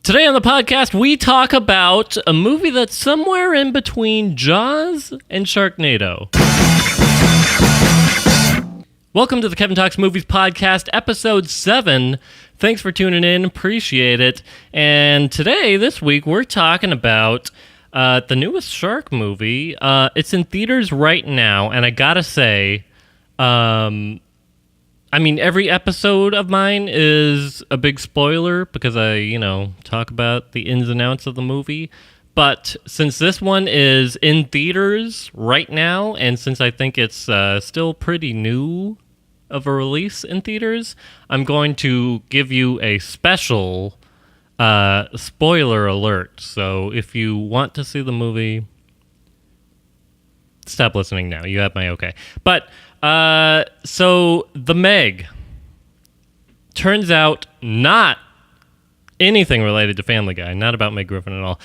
Today on the podcast, we talk about a movie that's somewhere in between Jaws and Sharknado. Welcome to the Kevin Talks Movies Podcast, Episode 7. Thanks for tuning in. Appreciate it. And today, this week, we're talking about the newest shark movie. It's in theaters right now, and I gotta say, every episode of mine is a big spoiler because I, talk about the ins and outs of the movie. But since this one is in theaters right now, and since I think it's still pretty new of a release in theaters, I'm going to give you a special spoiler alert. So if you want to see the movie, stop listening now. You have my okay. But so The Meg turns out not anything related to Family Guy, not about Meg Griffin at all.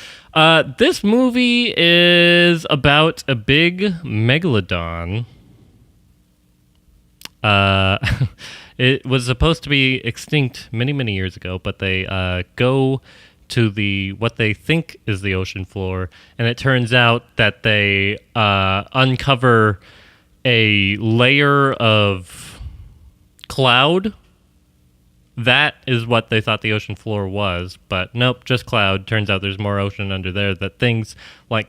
This movie is about a big megalodon. It was supposed to be extinct many, many years ago, but they go to what they think is the ocean floor, and it turns out that they uncover a layer of cloud. That is what they thought the ocean floor was, but nope, just cloud. Turns out there's more ocean under there that things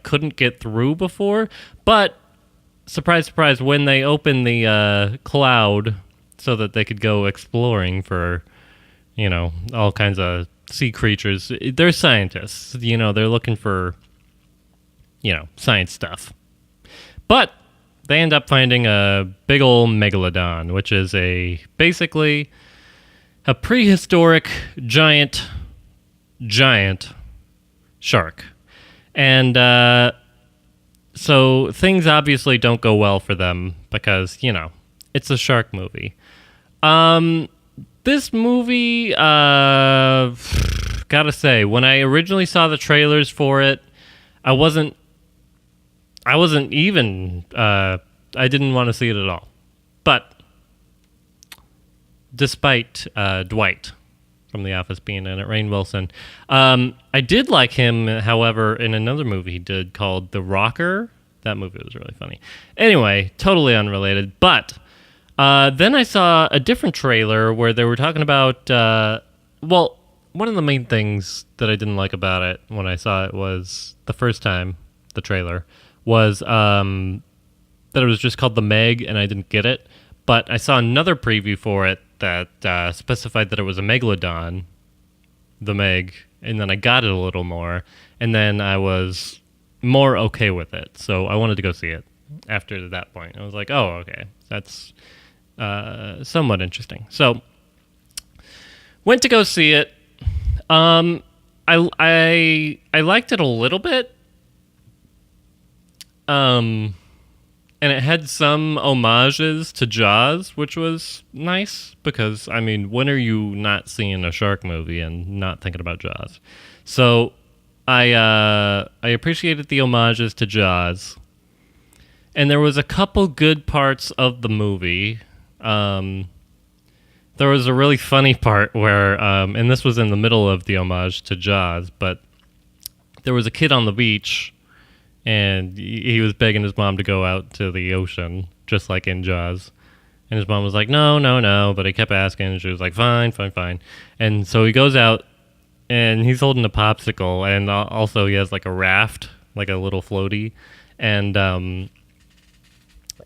couldn't get through before. But surprise, surprise, when they opened the cloud so that they could go exploring for, all kinds of sea creatures, they're scientists. They're looking for, science stuff. But they end up finding a big old megalodon, which is basically a prehistoric giant shark. And so things obviously don't go well for them because, it's a shark movie. This movie, gotta say, when I originally saw the trailers for it, I wasn't even, I didn't want to see it at all. But despite Dwight from The Office being in it, Rainn Wilson, I did like him, however, in another movie he did called The Rocker. That movie was really funny. Anyway, totally unrelated. But then I saw a different trailer where they were talking about, one of the main things that I didn't like about it when I saw it was the first time, the trailer, was that it was just called The Meg, and I didn't get it. But I saw another preview for it that specified that it was a megalodon, The Meg, and then I got it a little more, and then I was more okay with it. So I wanted to go see it after that point. I was like, oh, okay, that's somewhat interesting. So went to go see it. I liked it a little bit. And it had some homages to Jaws, which was nice because, when are you not seeing a shark movie and not thinking about Jaws? So I appreciated the homages to Jaws. And there was a couple good parts of the movie. There was a really funny part where, and this was in the middle of the homage to Jaws, but there was a kid on the beach, and he was begging his mom to go out to the ocean, just like in Jaws. And his mom was like, no, but he kept asking, and she was like, fine. And so he goes out, and he's holding a popsicle, and also he has a raft, a little floaty. And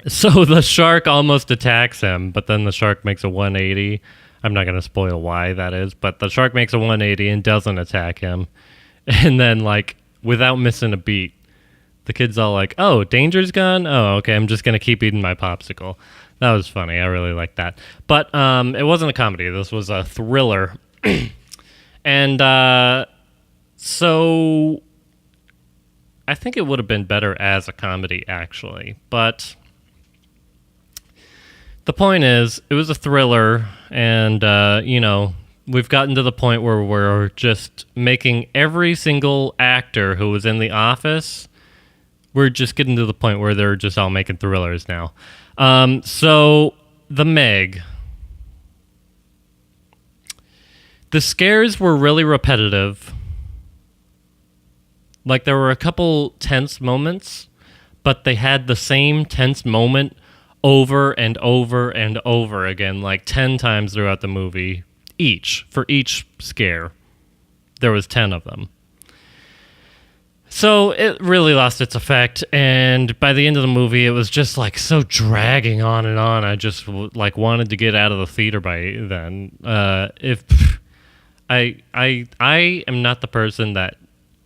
so the shark almost attacks him, but then the shark makes a 180. I'm not going to spoil why that is, but the shark makes a 180 and doesn't attack him. And then, without missing a beat, the kid's all like, oh, danger's gone? Oh, okay, I'm just going to keep eating my popsicle. That was funny. I really liked that. But it wasn't a comedy. This was a thriller. And so I think it would have been better as a comedy, actually. But the point is, it was a thriller, and, we've gotten to the point where we're just making every single actor who was in The Office, we're just getting to the point where they're just all making thrillers now. So, The Meg. The scares were really repetitive. Like, there were a couple tense moments, but they had the same tense moment over and over and over again, like 10 times throughout the movie. For each scare, there was 10 of them. So it really lost its effect, and by the end of the movie, it was just like so dragging on and on. I just like wanted to get out of the theater by then. If I am not the person that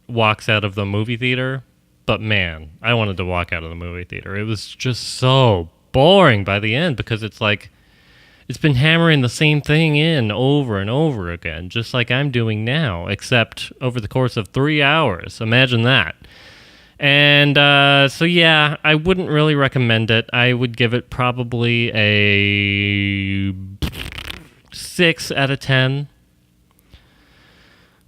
walks out of the movie theater, but man, I wanted to walk out of the movie theater. It was just so boring by the end because it's like it's been hammering the same thing in over and over again, just like I'm doing now, except over the course of 3 hours. Imagine that. And so yeah, I wouldn't really recommend it. I would give it probably a 6 out of 10.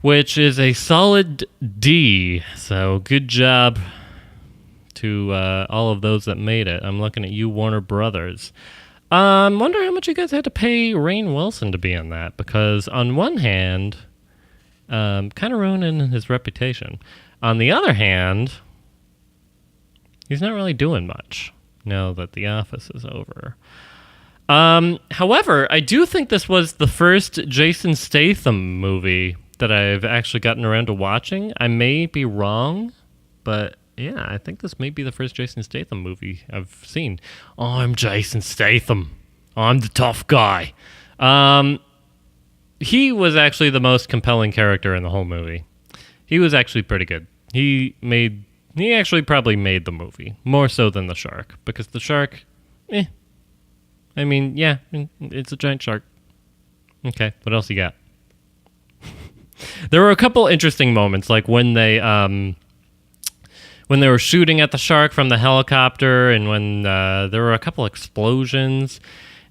Which is a solid D. So good job to all of those that made it. I'm looking at you, Warner Brothers. Wonder how much you guys had to pay Rainn Wilson to be in that, because on one hand, kind of ruining his reputation. On the other hand, he's not really doing much now that The Office is over. However, I do think this was the first Jason Statham movie that I've actually gotten around to watching. I may be wrong, but yeah, I think this may be the first Jason Statham movie I've seen. I'm Jason Statham. I'm the tough guy. He was actually the most compelling character in the whole movie. He was actually pretty good. He actually probably made the movie, more so than the shark, because the shark, I mean, yeah, it's a giant shark. Okay, what else you got? There were a couple interesting moments, like when they were shooting at the shark from the helicopter, and when there were a couple explosions.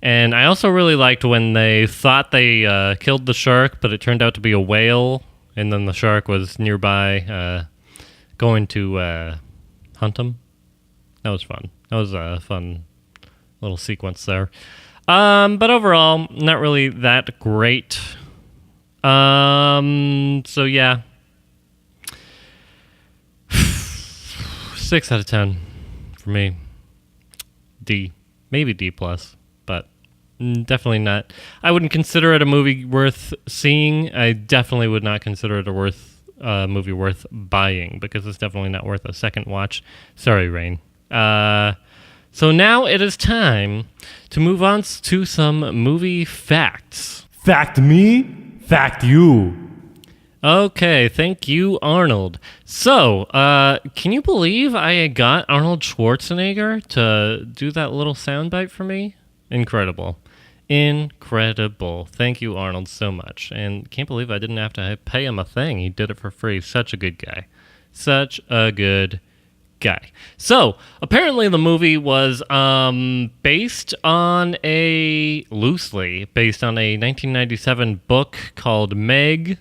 And I also really liked when they thought they killed the shark, but it turned out to be a whale, and then the shark was nearby going to hunt him. That was fun. That was a fun little sequence there. But overall, not really that great. So yeah. 6 out of 10 for me. D. Maybe D+, but definitely not. I wouldn't consider it a movie worth seeing. I definitely would not consider it a movie worth buying, because it's definitely not worth a second watch. Sorry, Rainn. So now it is time to move on to some movie facts. Fact me, fact you. Okay, thank you, Arnold. So, can you believe I got Arnold Schwarzenegger to do that little soundbite for me? Incredible. Thank you, Arnold, so much. And can't believe I didn't have to pay him a thing. He did it for free. Such a good guy. Such a good guy. So, apparently the movie was loosely based on a 1997 book called Meg,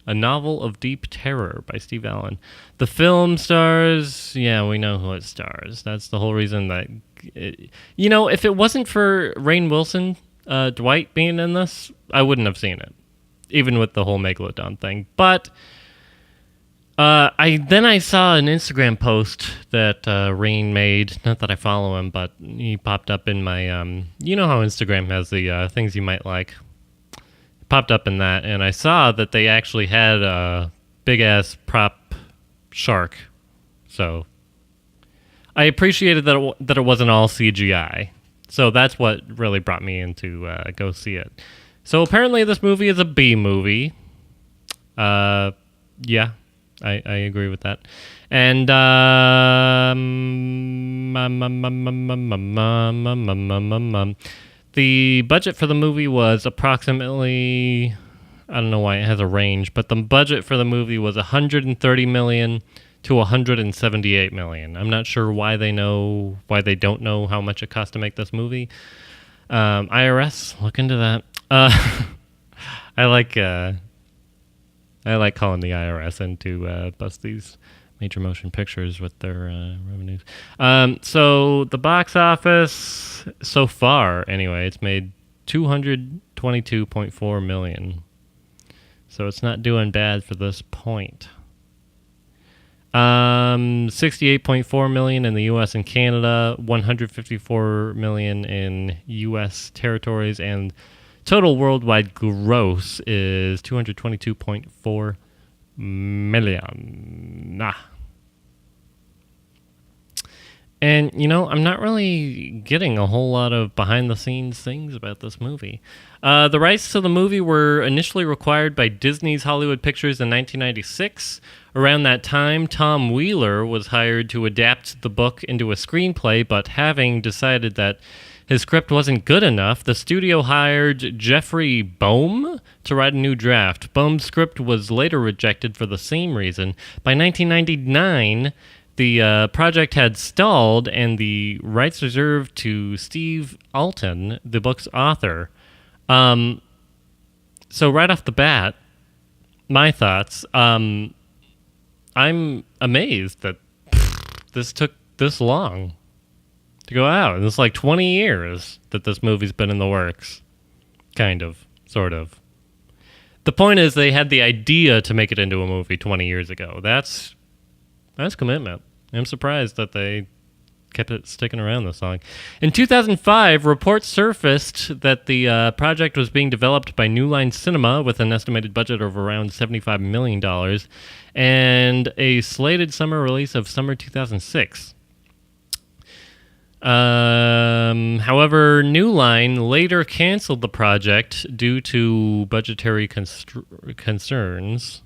a novel of deep terror by Steve Allen. The film stars, yeah, we know who it stars. That's the whole reason that, if it wasn't for Rainn Wilson, Dwight being in this, I wouldn't have seen it, even with the whole Megalodon thing. But I saw an Instagram post that Rainn made. Not that I follow him, but he popped up in my, you know how Instagram has the things you might like. Popped up in that, and I saw that they actually had a big-ass prop shark. So I appreciated that it wasn't all CGI. So that's what really brought me in to go see it. So apparently this movie is a B movie. Yeah, I agree with that. And the budget for the movie was approximately, I don't know why it has a range, but the budget for the movie was $130 million to $178 million. I'm not sure why they don't know how much it cost to make this movie. IRS, look into that. I like calling the IRS in to bust these major motion pictures with their revenues. So the box office so far, anyway, it's made $222.4 million. So it's not doing bad for this point. $68.4 million in the U.S. and Canada, $154 million in U.S. territories, and total worldwide gross is $222.4 million. And, I'm not really getting a whole lot of behind-the-scenes things about this movie. The rights to the movie were initially acquired by Disney's Hollywood Pictures in 1996. Around that time, Tom Wheeler was hired to adapt the book into a screenplay, but having decided that his script wasn't good enough, the studio hired Jeffrey Boehm to write a new draft. Boehm's script was later rejected for the same reason. By 1999... the project had stalled, and the rights reserved to Steve Alton, the book's author. So right off the bat, my thoughts. I'm amazed that this took this long to go out. It's like 20 years that this movie's been in the works. Kind of, sort of. The point is, they had the idea to make it into a movie 20 years ago. That's commitment. I'm surprised that they kept it sticking around this long. In 2005, reports surfaced that the project was being developed by New Line Cinema with an estimated budget of around $75 million and a slated summer release of summer 2006. However, New Line later canceled the project due to budgetary concerns,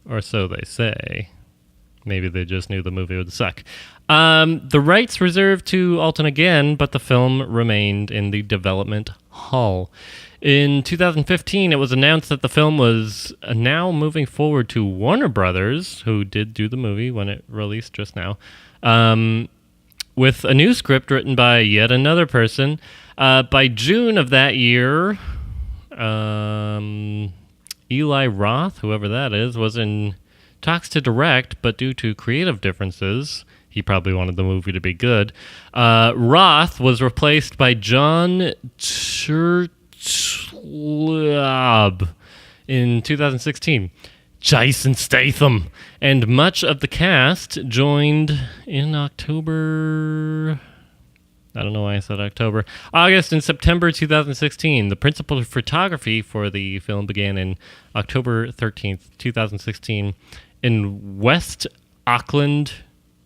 or so they say. Maybe they just knew the movie would suck. The rights reserved to Alton again, but the film remained in the development hall. In 2015, it was announced that the film was now moving forward to Warner Brothers, who did do the movie when it released just now, with a new script written by yet another person. By June of that year, Eli Roth, whoever that is, was in talks to direct, but due to creative differences, he probably wanted the movie to be good. Roth was replaced by John Turturro in 2016. Jason Statham. And much of the cast joined in October... I don't know why I said October. August and September 2016. The principal photography for the film began in October 13th, 2016 in West Auckland,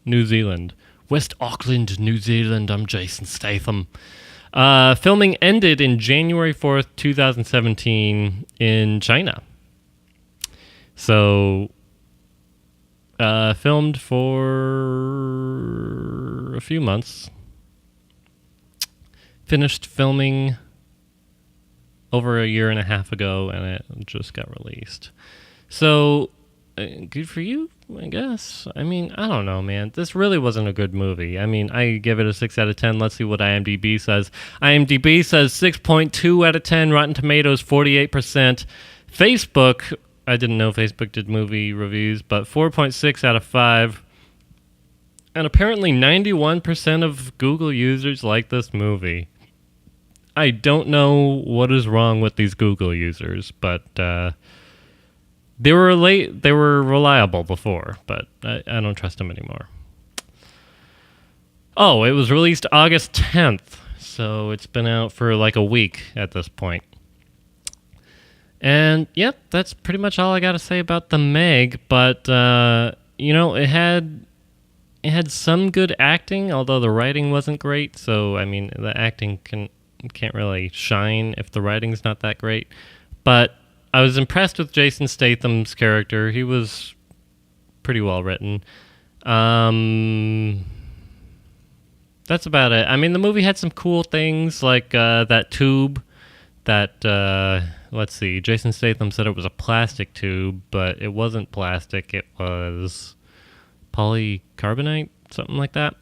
New Zealand. West Auckland, New Zealand. I'm Jason Statham. Filming ended in January 4th, 2017 in China. So, filmed for a few months. Finished filming over a year and a half ago, and it just got released. So, good for you, I guess. I mean, I don't know, man. This really wasn't a good movie. I mean, I give it a 6 out of 10. Let's see what IMDb says. IMDb says 6.2 out of 10. Rotten Tomatoes, 48%. Facebook, I didn't know Facebook did movie reviews, but 4.6 out of 5. And apparently 91% of Google users like this movie. I don't know what is wrong with these Google users, but they were reliable before, but I don't trust them anymore. Oh, it was released August 10th, so it's been out for like a week at this point. And yep, that's pretty much all I got to say about the Meg, but it had some good acting, although the writing wasn't great, so I mean, the acting can't really shine if the writing's not that great. But I was impressed with Jason Statham's character. He was pretty well written. That's about it. I mean, the movie had some cool things, like that tube that, let's see, Jason Statham said it was a plastic tube, but it wasn't plastic. It was polycarbonate, something like that,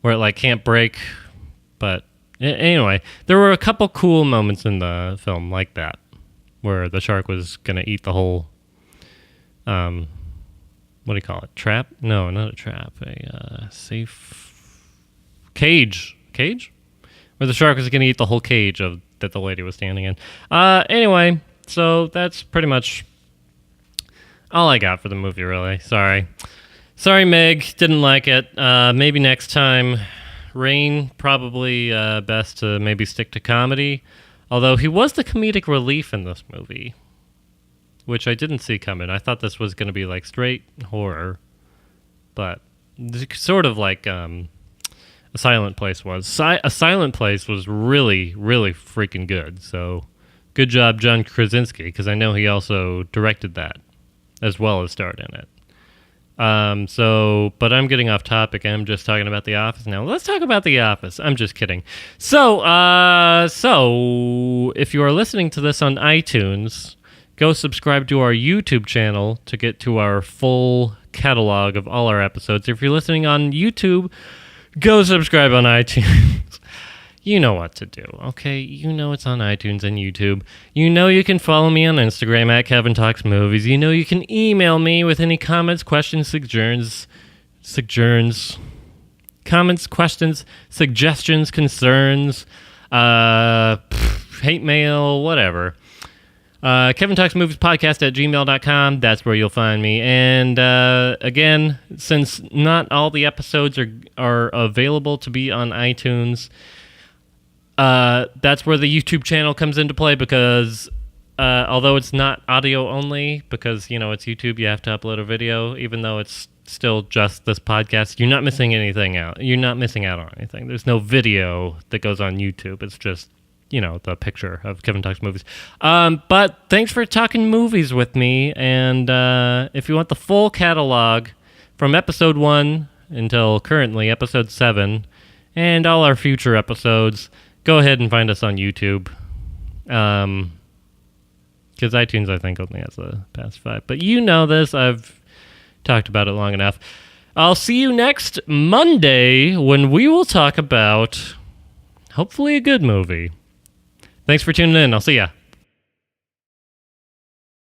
where it like can't break. But anyway, there were a couple cool moments in the film like that, where the shark was gonna eat the whole what do you call it, trap? No, not a trap, a safe cage where the shark was gonna eat the whole cage that the lady was standing in. Anyway, so that's pretty much all I got for the movie, really. Sorry, Meg. Didn't like it. Maybe next time. Rain, probably best to maybe stick to comedy. Although he was the comedic relief in this movie, which I didn't see coming. I thought this was going to be like straight horror, but sort of like A Silent Place was. A Silent Place was really, really freaking good. So good job, John Krasinski, because I know he also directed that as well as starred in it. But I'm getting off topic. I'm just talking about The Office now. Let's talk about The Office. I'm just kidding. So if you are listening to this on iTunes, go subscribe to our YouTube channel to get to our full catalog of all our episodes. If you're listening on YouTube, go subscribe on iTunes. You know what to do, okay? You know it's on iTunes and YouTube. You know you can follow me on Instagram at Kevin Talks Movies. You know you can email me with any comments, questions, comments, questions, suggestions, concerns, hate mail, whatever. Kevin Talks Movies Podcast at gmail.com. That's where you'll find me. And again, since not all the episodes are available to be on iTunes, that's where the YouTube channel comes into play because although it's not audio only, because, it's YouTube, you have to upload a video, even though it's still just this podcast, you're not missing anything out. You're not missing out on anything. There's no video that goes on YouTube. It's just, the picture of Kevin Talks Movies. But thanks for talking movies with me. And if you want the full catalog from episode 1 until currently episode 7 and all our future episodes, go ahead and find us on YouTube. Because iTunes, I think, only has the past 5. But you know this. I've talked about it long enough. I'll see you next Monday when we will talk about, hopefully, a good movie. Thanks for tuning in. I'll see ya.